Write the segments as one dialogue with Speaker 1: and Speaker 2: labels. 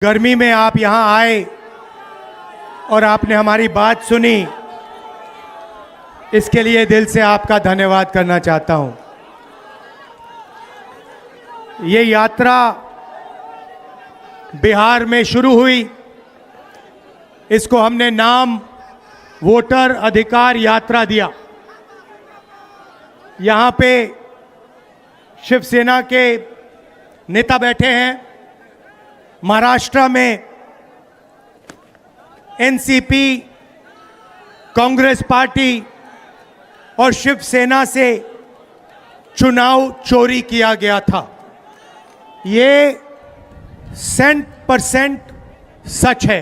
Speaker 1: गर्मी में आप यहां आए और आपने हमारी बात सुनी, इसके लिए दिल से आपका धन्यवाद करना चाहता हूं। ये यात्रा बिहार में शुरू हुई, इसको हमने नाम वोटर अधिकार यात्रा दिया। यहां पे शिवसेना के नेता बैठे हैं, महाराष्ट्र में एनसीपी, कांग्रेस पार्टी और शिवसेना से चुनाव चोरी किया गया था। ये 100% सच है।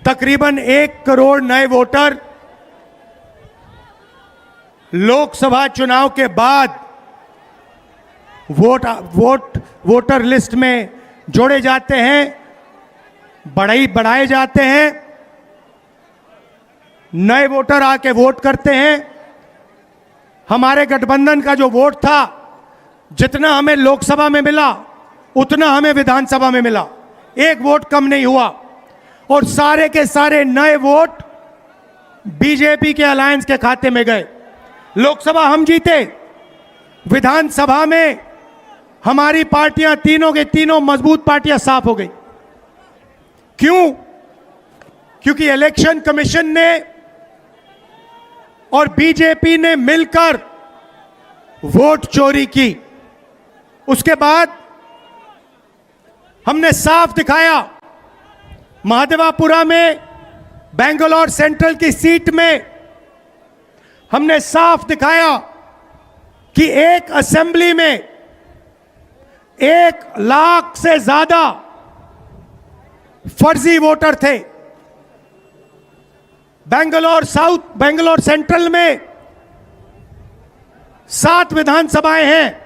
Speaker 1: तकरीबन 1 करोड़ नए वोटर लोकसभा चुनाव के बाद वोटर लिस्ट में जोड़े जाते हैं, बढ़ाए जाते हैं। नए वोटर आके वोट करते हैं। हमारे गठबंधन का जो वोट था, जितना हमें लोकसभा में मिला उतना हमें विधानसभा में मिला, 1 वोट कम नहीं हुआ। और सारे के सारे नए वोट बीजेपी के अलायंस के खाते में गए। लोकसभा हम जीते, विधानसभा में हमारी पार्टियां तीनों के तीनों मजबूत पार्टियां साफ हो गई। क्यों? क्योंकि इलेक्शन कमीशन ने और बीजेपी ने मिलकर वोट चोरी की। उसके बाद हमने साफ दिखाया, महादेवापुरा में बेंगलोर सेंट्रल की सीट में हमने साफ दिखाया कि एक असेंबली में 1 लाख से ज्यादा फर्जी वोटर थे। बेंगलोर सेंट्रल में 7 विधानसभाएं हैं,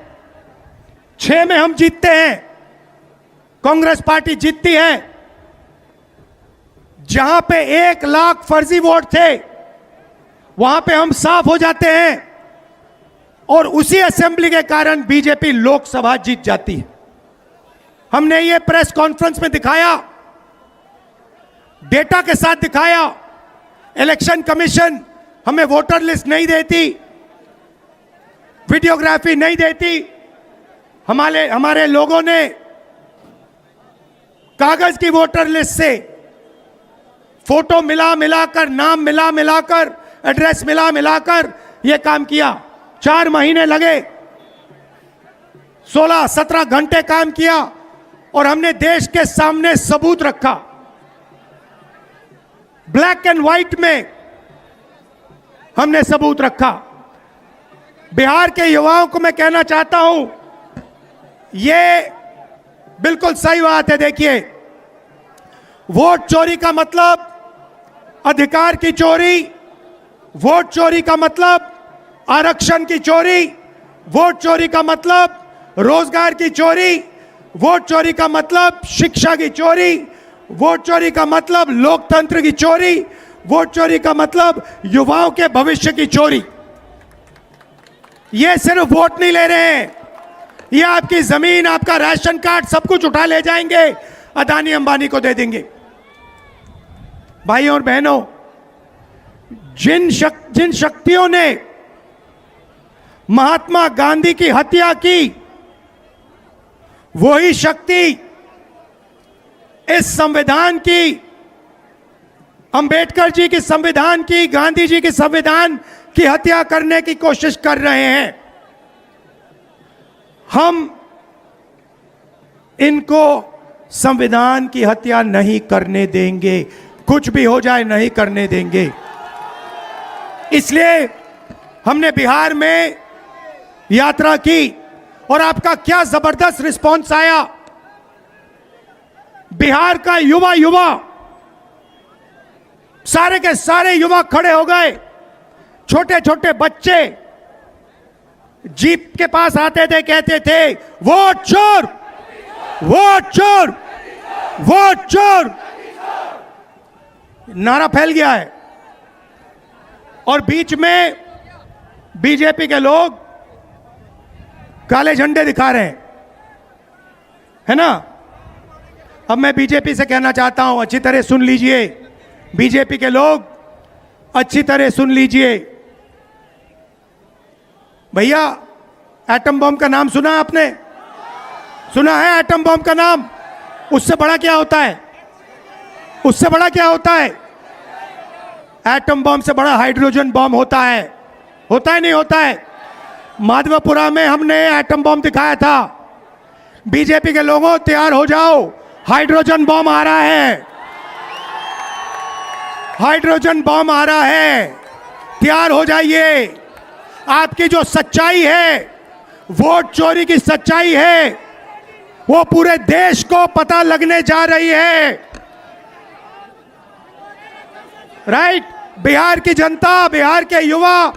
Speaker 1: 6 में हम जीतते हैं, कांग्रेस पार्टी जीतती है। जहां पे 1 लाख फर्जी वोट थे, वहां पे हम साफ हो जाते हैं और उसी असेंबली के कारण बीजेपी लोकसभा जीत जाती है। हमने ये प्रेस कॉन्फ्रेंस में दिखाया, डेटा के साथ दिखाया। इलेक्शन कमीशन हमें वोटर लिस्ट नहीं देती, वीडियोग्राफी नहीं देती। हमारे लोगों ने कागज की वोटर लिस्ट से फोटो मिलाकर, नाम मिलाकर, एड्रेस मिलाकर यह काम किया। 4 महीने लगे, 16-17 घंटे काम किया और हमने देश के सामने सबूत रखा। ब्लैक एंड व्हाइट में हमने सबूत रखा। बिहार के युवाओं को मैं कहना चाहता हूं, यह बिल्कुल सही बात है। देखिए, वोट चोरी का मतलब अधिकार की चोरी, वोट चोरी का मतलब आरक्षण की चोरी, वोट चोरी का मतलब रोजगार की चोरी, वोट चोरी का मतलब शिक्षा की चोरी, वोट चोरी का मतलब लोकतंत्र की चोरी, वोट चोरी का मतलब युवाओं के भविष्य की चोरी। ये सिर्फ वोट नहीं ले रहे हैं, ये आपकी जमीन, आपका राशन कार्ड, सब कुछ उठा ले जाएंगे, अदानी अंबानी को दे देंगे। भाइयों और बहनों, जिन शक्तियों ने महात्मा गांधी की हत्या की, वही शक्ति इस संविधान की, अंबेडकर जी की संविधान की, गांधी जी की संविधान की हत्या करने की कोशिश कर रहे हैं। हम इनको संविधान की हत्या नहीं करने देंगे, कुछ भी हो जाए नहीं करने देंगे। इसलिए हमने बिहार में यात्रा की और आपका क्या जबरदस्त रिस्पांस आया। बिहार का युवा सारे के सारे युवा खड़े हो गए। छोटे छोटे बच्चे जीप के पास आते थे, कहते थे वोट चोर, वोट चोर, वोट चोर। नारा फैल गया है और बीच में बीजेपी के लोग काले झंडे दिखा रहे हैं, है ना। अब मैं बीजेपी से कहना चाहता हूं, अच्छी तरह सुन लीजिए, बीजेपी के लोग अच्छी तरह सुन लीजिए। भैया, एटम बम का नाम सुना आपने? सुना है एटम बम का नाम? उससे बड़ा क्या होता है? उससे बड़ा क्या होता है? एटम बम से बड़ा हाइड्रोजन बम होता है। होता है नहीं होता है? माधवपुरा में हमने एटम बम दिखाया था। बीजेपी के लोगों, तैयार हो जाओ, हाइड्रोजन बम आ रहा है। हाइड्रोजन बम आ रहा है, तैयार हो जाइए। आपकी जो सच्चाई है, वोट चोरी की सच्चाई है, वो पूरे देश को पता लगने जा रही है। राइट? बिहार की जनता, बिहार के युवा,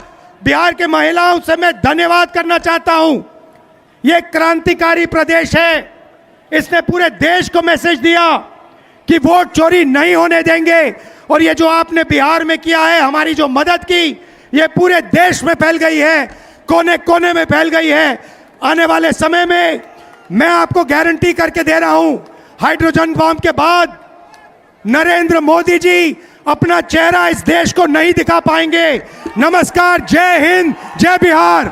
Speaker 1: बिहार के महिलाओं से मैं धन्यवाद करना चाहता हूं। यह क्रांतिकारी प्रदेश है। इसने पूरे देश को मैसेज दिया कि वोट चोरी नहीं होने देंगे। और ये जो आपने बिहार में किया है, हमारी जो मदद की, ये पूरे देश में फैल गई है, कोने कोने में फैल गई है। आने वाले समय में मैं आपको गारंटी करके दे रहा हूं, हाइड्रोजन बम के बाद नरेंद्र मोदी जी अपना चेहरा इस देश को नहीं दिखा पाएंगे। नमस्कार, जय हिंद, जय बिहार।